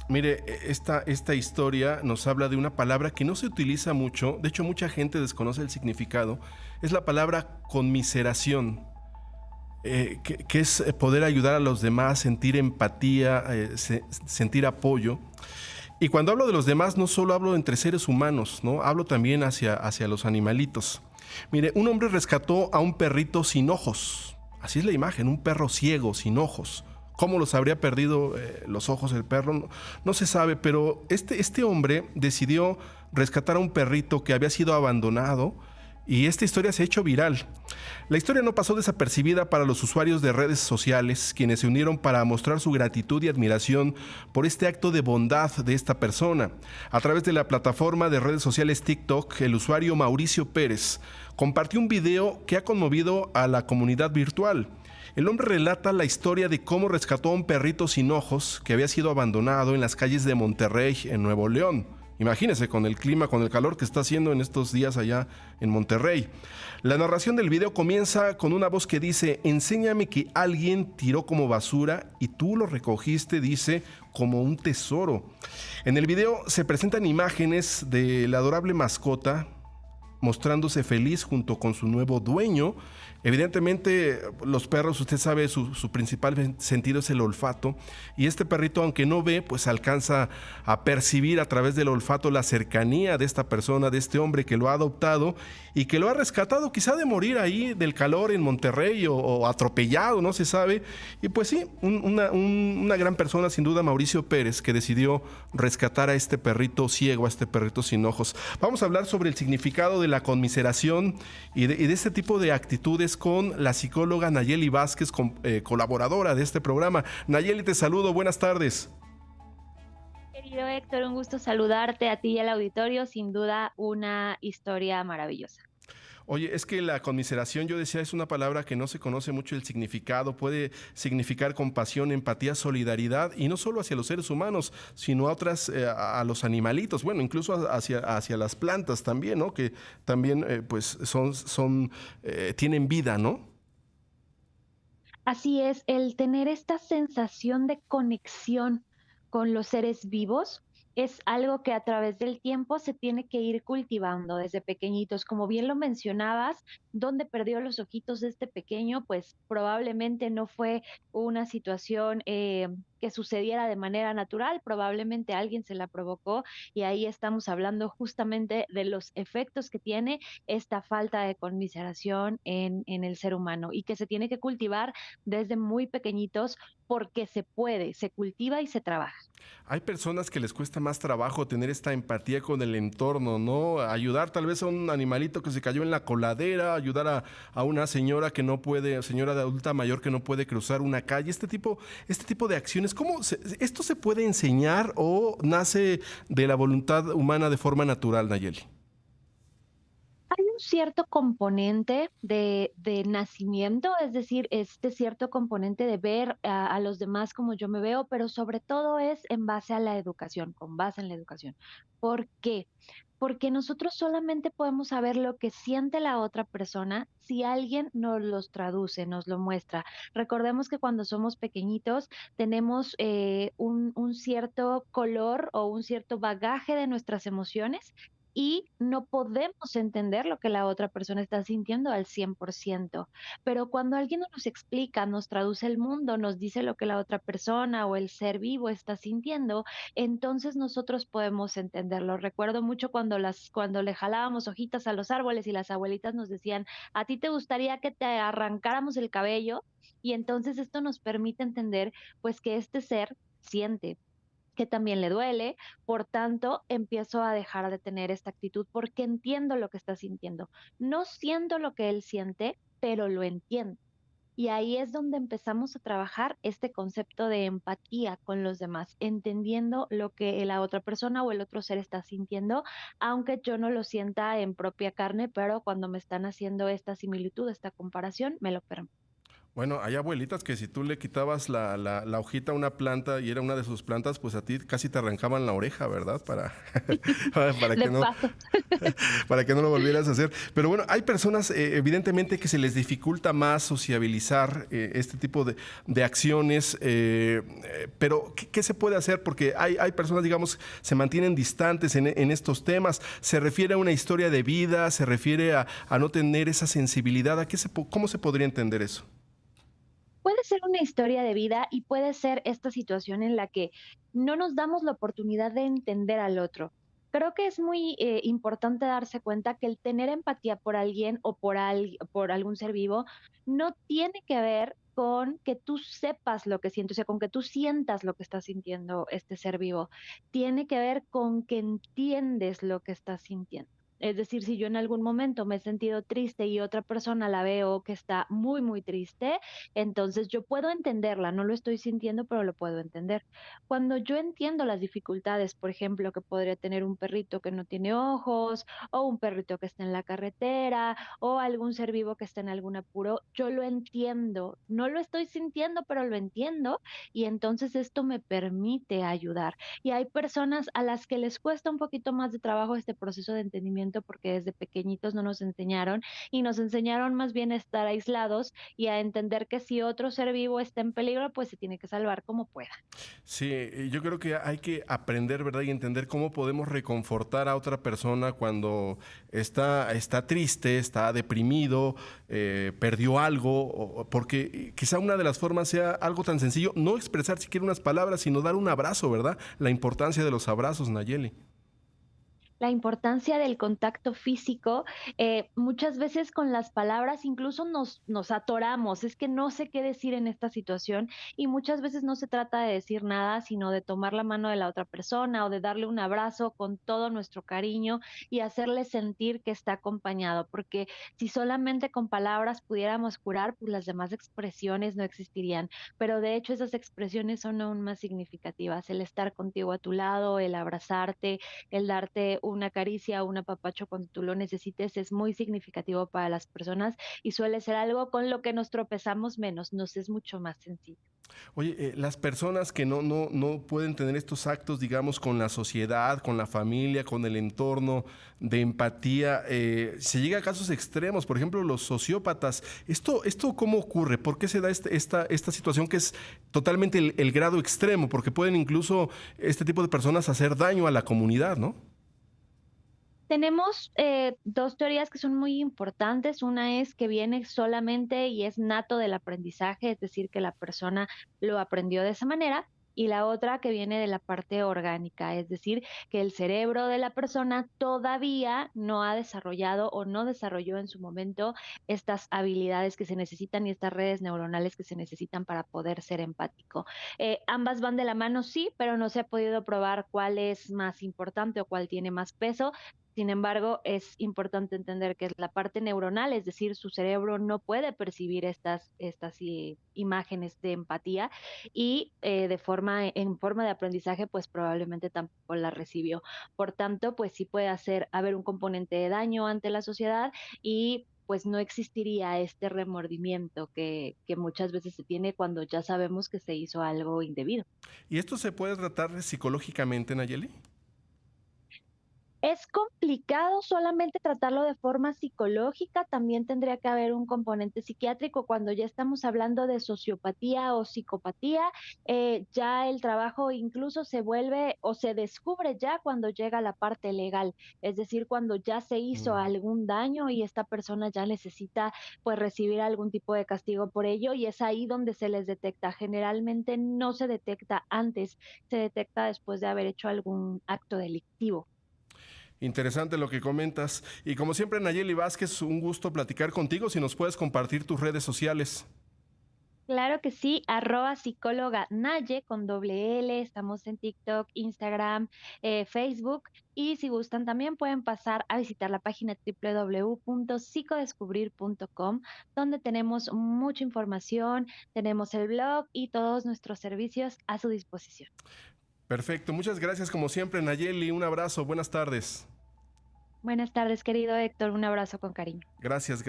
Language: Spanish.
Mire, esta historia nos habla de una palabra que no se utiliza mucho, de hecho mucha gente desconoce el significado, es la palabra conmiseración, que es poder ayudar a los demás, sentir empatía, sentir apoyo. Y cuando hablo de los demás, no solo hablo entre seres humanos, ¿no? Hablo también hacia los animalitos. Mire, un hombre rescató a un perrito sin ojos. Así es la imagen, un perro ciego, sin ojos. ¿Cómo los habría perdido los ojos el perro? No, no se sabe, pero este hombre decidió rescatar a un perrito que había sido abandonado y esta historia se ha hecho viral. La historia no pasó desapercibida para los usuarios de redes sociales, quienes se unieron para mostrar su gratitud y admiración por este acto de bondad de esta persona. A través de la plataforma de redes sociales TikTok, el usuario Mauricio Pérez compartió un video que ha conmovido a la comunidad virtual. El hombre relata la historia de cómo rescató a un perrito sin ojos que había sido abandonado en las calles de Monterrey, en Nuevo León. Imagínese con el clima, con el calor que está haciendo en estos días allá en Monterrey. La narración del video comienza con una voz que dice: enséñame que alguien tiró como basura y tú lo recogiste, dice, como un tesoro. En el video se presentan imágenes de la adorable mascota mostrándose feliz junto con su nuevo dueño. Evidentemente, los perros, usted sabe, su principal sentido es el olfato. Y este perrito, aunque no ve, pues alcanza a percibir a través del olfato la cercanía de esta persona, de este hombre que lo ha adoptado y que lo ha rescatado quizá de morir ahí del calor en Monterrey o atropellado, no se sabe. Y pues sí, una gran persona, sin duda, Mauricio Pérez, que decidió rescatar a este perrito ciego, a este perrito sin ojos. Vamos a hablar sobre el significado de la conmiseración y de este tipo de actitudes con la psicóloga Nayeli Vázquez, colaboradora de este programa. Nayeli, te saludo, buenas tardes. Querido Héctor, un gusto saludarte a ti y al auditorio. Sin duda, una historia maravillosa. Oye, es que la conmiseración, yo decía, es una palabra que no se conoce mucho el significado, puede significar compasión, empatía, solidaridad, y no solo hacia los seres humanos, sino a otras, a los animalitos, bueno, incluso hacia las plantas también, ¿no? Que también, pues, tienen vida, ¿no? Así es, el tener esta sensación de conexión con los seres vivos es algo que a través del tiempo se tiene que ir cultivando desde pequeñitos. Como bien lo mencionabas, ¿dónde perdió los ojitos de este pequeño? Pues probablemente no fue una situación que sucediera de manera natural, probablemente alguien se la provocó y ahí estamos hablando justamente de los efectos que tiene esta falta de conmiseración en el ser humano y que se tiene que cultivar desde muy pequeñitos porque se puede, se cultiva y se trabaja. Hay personas que les cuesta más trabajo tener esta empatía con el entorno, ¿no? Ayudar tal vez a un animalito que se cayó en la coladera, ayudar a una señora que no puede, señora de adulta mayor que no puede cruzar una calle, este tipo de acciones, ¿esto se puede enseñar o nace de la voluntad humana de forma natural, Nayeli? Hay un cierto componente de nacimiento, es decir, este cierto componente de ver a los demás como yo me veo, pero sobre todo es en base a la educación, con base en la educación. ¿Por qué? Porque nosotros solamente podemos saber lo que siente la otra persona si alguien nos los traduce, nos lo muestra. Recordemos que cuando somos pequeñitos tenemos un cierto color o un cierto bagaje de nuestras emociones y no podemos entender lo que la otra persona está sintiendo al 100%. Pero cuando alguien nos explica, nos traduce el mundo, nos dice lo que la otra persona o el ser vivo está sintiendo, entonces nosotros podemos entenderlo. Recuerdo mucho cuando le jalábamos hojitas a los árboles y las abuelitas nos decían: "¿A ti te gustaría que te arrancáramos el cabello?". Y entonces esto nos permite entender pues que este ser siente, que también le duele, por tanto, empiezo a dejar de tener esta actitud porque entiendo lo que está sintiendo. No siento lo que él siente, pero lo entiendo. Y ahí es donde empezamos a trabajar este concepto de empatía con los demás, entendiendo lo que la otra persona o el otro ser está sintiendo, aunque yo no lo sienta en propia carne, pero cuando me están haciendo esta similitud, esta comparación, me lo permito. Bueno, hay abuelitas que si tú le quitabas la hojita a una planta y era una de sus plantas, pues a ti casi te arrancaban la oreja, ¿verdad? Para De que no, paso. para que no lo volvieras a hacer. Pero bueno, hay personas evidentemente que se les dificulta más sociabilizar este tipo de acciones, pero ¿qué se puede hacer? Porque hay personas, digamos, se mantienen distantes en estos temas. Se refiere a una historia de vida, se refiere a no tener esa sensibilidad. ¿Cómo se podría entender eso? Puede ser una historia de vida y puede ser esta situación en la que no nos damos la oportunidad de entender al otro. Creo que es muy importante darse cuenta que el tener empatía por alguien o por algún ser vivo no tiene que ver con que tú sepas lo que siente, o sea, con que tú sientas lo que está sintiendo este ser vivo. Tiene que ver con que entiendes lo que está sintiendo. Es decir, si yo en algún momento me he sentido triste y otra persona la veo que está muy, muy triste, entonces yo puedo entenderla, no lo estoy sintiendo, pero lo puedo entender. Cuando yo entiendo las dificultades, por ejemplo, que podría tener un perrito que no tiene ojos, o un perrito que está en la carretera, o algún ser vivo que está en algún apuro, yo lo entiendo. No lo estoy sintiendo, pero lo entiendo, y entonces esto me permite ayudar. Y hay personas a las que les cuesta un poquito más de trabajo este proceso de entendimiento porque desde pequeñitos no nos enseñaron y nos enseñaron más bien a estar aislados y a entender que si otro ser vivo está en peligro, pues se tiene que salvar como pueda. Sí, yo creo que hay que aprender, ¿verdad? Y entender cómo podemos reconfortar a otra persona cuando está triste, está deprimido, perdió algo, porque quizá una de las formas sea algo tan sencillo, no expresar siquiera unas palabras, sino dar un abrazo, ¿verdad? La importancia de los abrazos, Nayeli. La importancia del contacto físico, muchas veces con las palabras incluso nos atoramos, es que no sé qué decir en esta situación y muchas veces no se trata de decir nada, sino de tomar la mano de la otra persona o de darle un abrazo con todo nuestro cariño y hacerle sentir que está acompañado, porque si solamente con palabras pudiéramos curar, pues las demás expresiones no existirían, pero de hecho esas expresiones son aún más significativas, el estar contigo a tu lado, el abrazarte, el darte una caricia o un apapacho cuando tú lo necesites es muy significativo para las personas y suele ser algo con lo que nos tropezamos menos, nos es mucho más sencillo. Oye, las personas que no pueden tener estos actos, digamos, con la sociedad, con la familia, con el entorno, de empatía, se llega a casos extremos, por ejemplo, los sociópatas. ¿Esto cómo ocurre? ¿Por qué se da esta situación que es totalmente el grado extremo? Porque pueden incluso este tipo de personas hacer daño a la comunidad, ¿no? Tenemos dos teorías que son muy importantes. Una es que viene solamente y es nato del aprendizaje, es decir, que la persona lo aprendió de esa manera. Y la otra que viene de la parte orgánica, es decir, que el cerebro de la persona todavía no ha desarrollado o no desarrolló en su momento estas habilidades que se necesitan y estas redes neuronales que se necesitan para poder ser empático. Ambas van de la mano, sí, pero no se ha podido probar cuál es más importante o cuál tiene más peso. Sin embargo, es importante entender que es la parte neuronal, es decir, su cerebro no puede percibir estas imágenes de empatía y en forma de aprendizaje, pues probablemente tampoco la recibió. Por tanto, pues sí puede haber un componente de daño ante la sociedad y pues no existiría este remordimiento que muchas veces se tiene cuando ya sabemos que se hizo algo indebido. ¿Y esto se puede tratar psicológicamente, Nayeli? Es complicado solamente tratarlo de forma psicológica, también tendría que haber un componente psiquiátrico cuando ya estamos hablando de sociopatía o psicopatía, ya el trabajo incluso se vuelve o se descubre ya cuando llega la parte legal, es decir, cuando ya se hizo Mm. algún daño y esta persona ya necesita pues recibir algún tipo de castigo por ello y es ahí donde se les detecta. Generalmente no se detecta antes, se detecta después de haber hecho algún acto delictivo. Interesante lo que comentas. Y como siempre, Nayeli Vázquez, un gusto platicar contigo. Si nos puedes compartir tus redes sociales. Claro que sí, @psicóloga Naye con doble L, estamos en TikTok, Instagram, Facebook y si gustan también pueden pasar a visitar la página www.psicodescubrir.com donde tenemos mucha información, tenemos el blog y todos nuestros servicios a su disposición. Perfecto. Muchas gracias como siempre, Nayeli. Un abrazo. Buenas tardes. Buenas tardes, querido Héctor, un abrazo con cariño. Gracias.